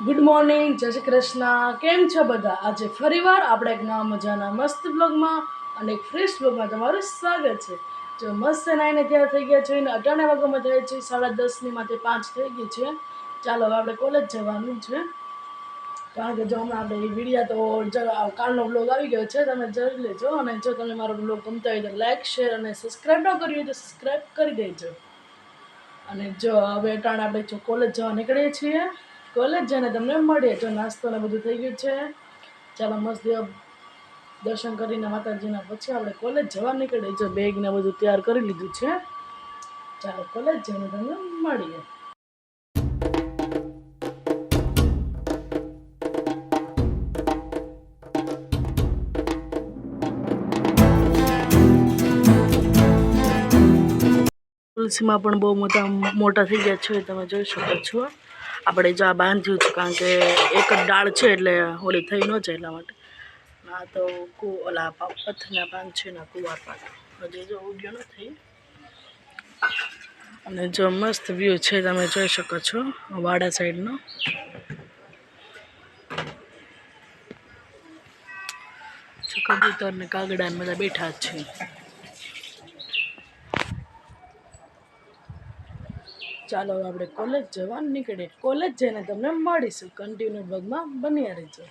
Good morning, જય શ્રી કૃષ્ણ. કેમ છો બધા? આજે ફરીવાર આપણે એક નવા મજાના મસ્ત બ્લોગમાં અને એક ફ્રેશ બ્લોગમાં તમારું સ્વાગત છે. જો મસ્ત નાઈને તૈયાર થઈ ગયા છે ને 18 વાગ્યામાં થાય છે, 10:30 માંથી 5 થઈ ગઈ છે. ચાલો હવે આપણે કોલેજ જવાનું છે, કારણ કે જો હમણાં આપણે વિડીયા તો કાલનો બ્લોગ આવી ગયો છે, તમે જોઈ લેજો. અને જો તમને મારો બ્લોગ ગમતો હોય તો લાઈક, શેર અને સબસ્ક્રાઈબ ન કર્યું હોય તો સબસ્ક્રાઈબ કરી દેજો. અને જો હવે ટાણે આપણે જો કોલેજ જવા નીકળીએ છીએ. કોલેજ જઈને તમને મળીએ. જો નાસ્તો ને બધું થઈ ગયું છે. ચાલો મસ્ત દર્શન કરીને માતાજીના પછી આપણે કોલેજ જવા નીકળીએ. જો બેગ ને બધું તૈયાર કરી લીધું છે. ચાલો કોલેજ જઈને તમને મળીએ. તુલસીમાં પણ બહુ મોટા થઈ ગયા છે, તમે જોઈ શકો છો. આપણે જો આ બાંધ્યું છે, કારણ કે એક જ ડાળ છે એટલે ઓલી થઈ ન જાય એટલા માટે. આ તો ઓલા પથ્થરના પાન છે ને કુવાર પાન હજી જો ઉગ્યો નથી. અને જો મસ્ત વ્યૂ છે, તમે જોઈ શકો છો વાડા સાઈડનો. કબૂતર ને કાગડા ને બધા બેઠા છે. ચાલો આપણે કોલેજ જવા નીકળીએ. કોલેજ જઈને તમને મળીશું. કન્ટિન્યુ બ્લોગમાં બન્યા રહેજો.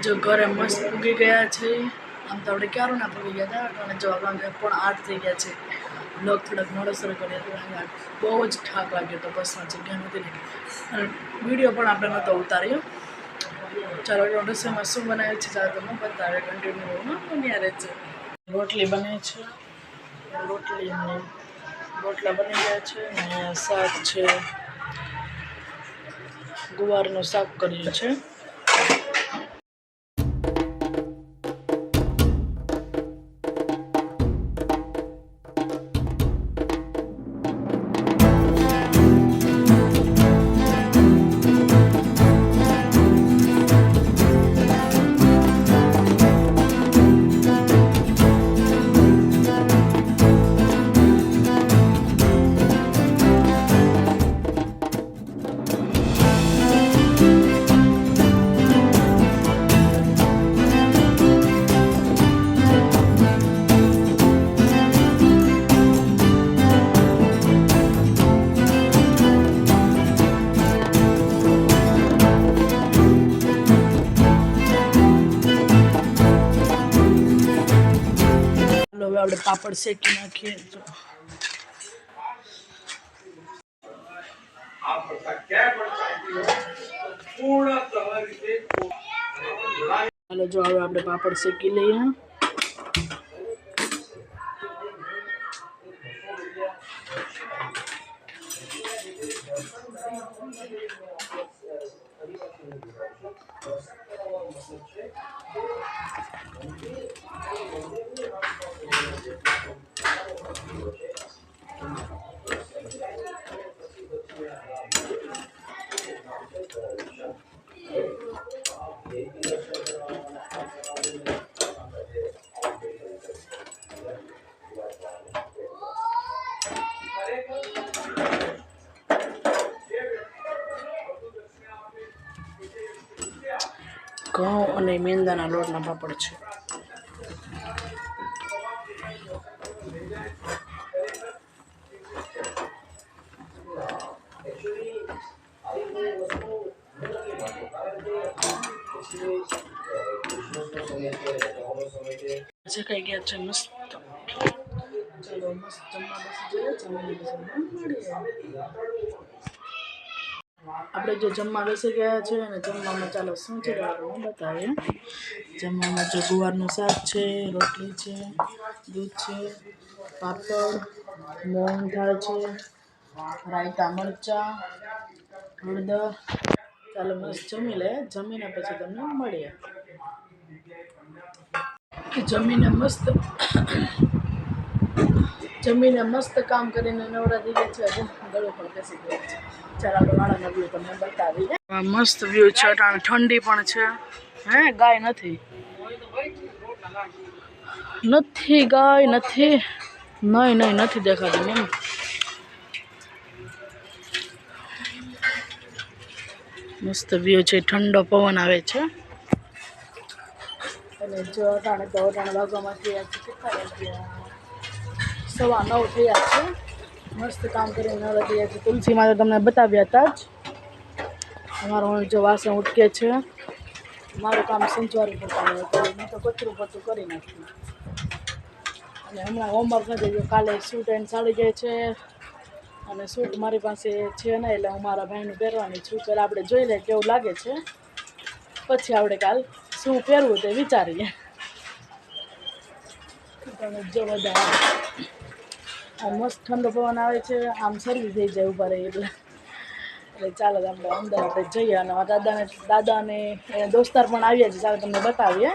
જો ઘરે મસ્ત પૂગી ગયા છે. આમ તો આપણે ક્યારું ના પૂગી ગયા હતા, અને જો આપણે પણ 8 થઈ ગયા છે. બ્લોગ થોડાક મોડો શરૂ કર્યો હતો, બહુ જ થાક લાગ્યો હતો, બસમાં જગ્યા નહોતી લીધી અને વિડીયો પણ આપણે નહોતો ઉતાર્યો. ચાલો રસોઈમાં શું બનાવે છે ચાલો તમને બતાવે. કન્ટિન્યુમાં બન્યા રહે છે. રોટલી બને છે, રોટલા બની ગયા છે અને શાક છે, ગુવારનું શાક કર્યું છે. હવે આપણે પાપડ શેકી નાખીએ. ચાલો જો હવે આપણે પાપડ શેકી લઈએ. ઘઉં અને મેંદાના લોટના પાપડ છે. શેકાઈ ગયા છે મસ્ત. ચાલો મસ્ત જમવા આપણે જો જમવા બેસી ગયા છે. અને જમવામાં ચાલો શું છે હું બતાવીએ. જમવામાં જો ગુવારનું શાક છે, રોટલી છે, દૂધ છે, પાપડ, મોહનથાળ છે, રાયતા મરચાં, હળદર. ચાલો મસ્ત જમી લે, જમીને પછી તમને મળીએ. જમીને મસ્ત કામ કરીને નવરા થઈ ગયા છે. હજુ ગળું પણ બેસી ગયા છે. ચાલો આપણે વાળાનો વ્યૂ તમને બતાવીએ. મસ્ત વ્યૂ છે, ઠંડી પણ છે. હે ગાય નથી ગાય નથી, નહીં નથી દેખાતી મમ્મી. મસ્ત વ્યૂ છે, ઠંડો પવન આવે છે. અને જો અટાણે વાગવામાં થયા છે, કેટલા વાગ્યા? 9:15 થયા છે. મસ્ત કામ કરીને નવરા થયા છે. તુલસીમાં તો તમને બતાવ્યા હતા જ. અમારું જો વાસણ ઉટકે છે. મારું કામ સંજવારી પડતા મેં તો કચરું પચું કરી નાખ્યું. અને હમણાં હોમવર્ક નથી ગયો. કાલે સૂટ એન્ડ સાડી જાય છે. અને સૂટ મારી પાસે છે ને, એટલે હું મારા ભાઈને પહેરવાની છું. પહેલાં આપણે જોઈ લઈએ કેવું લાગે છે, પછી આપણે કાલ શું પહેરવું તે વિચારીએ. જો બધા આ મસ્ત ઠંડો પવન આવે છે. આમ શરદી થઈ જાય ઉભા રહી એટલે ચાલો આપણે અંદર આપણે જઈએ. અને દાદા અને દોસ્તાર પણ આવ્યા છે. ચાલો તમને બતાવીએ.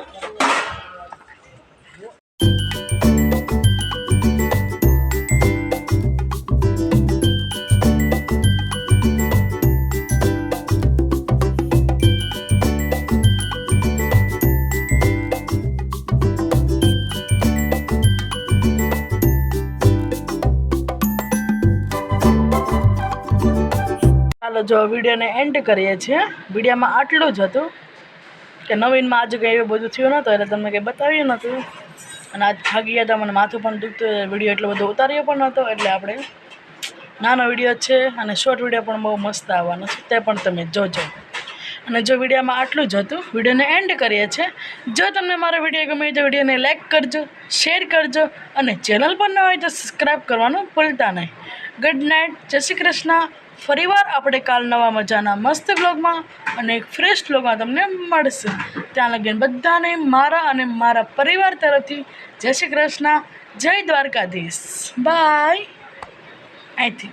ચાલો જો વિડીયોને એન્ડ કરીએ છીએ. વિડીયોમાં આટલું જ હતું કે નવીનમાં આજે કંઈ એવું બધું થયું નહોતું, એટલે તમને કંઈ બતાવ્યું નહોતું. અને આજ થાકી ગયા હતા, મને માથું પણ દુખતું, વિડીયો એટલો બધો ઉતાર્યો પણ નહોતો. એટલે આપણે નાનો વિડીયો છે અને શોર્ટ વિડીયો પણ બહુ મસ્ત આવવાનો છે, તે પણ તમે જોજો. અને જો વિડીયોમાં આટલું જ હતું, વિડીયોને એન્ડ કરીએ છીએ. જો તમને મારો વિડીયો ગમે તો વિડીયોને લાઇક કરજો, શેર કરજો, અને ચેનલ પર ન હોય તો સબસ્ક્રાઈબ કરવાનું ભૂલતા નહીં. ગુડ નાઇટ, જય શ્રી કૃષ્ણ. ફરીવાર આપણે કાલ નવા મજાના મસ્ત બ્લોગમાં અને એક ફ્રેશ બ્લોગમાં તમને મળશે. ત્યાં લગીને બધાને મારા અને મારા પરિવાર તરફથી જય શ્રી કૃષ્ણ, જય દ્વારકાધીશ. બાય. અહીંથી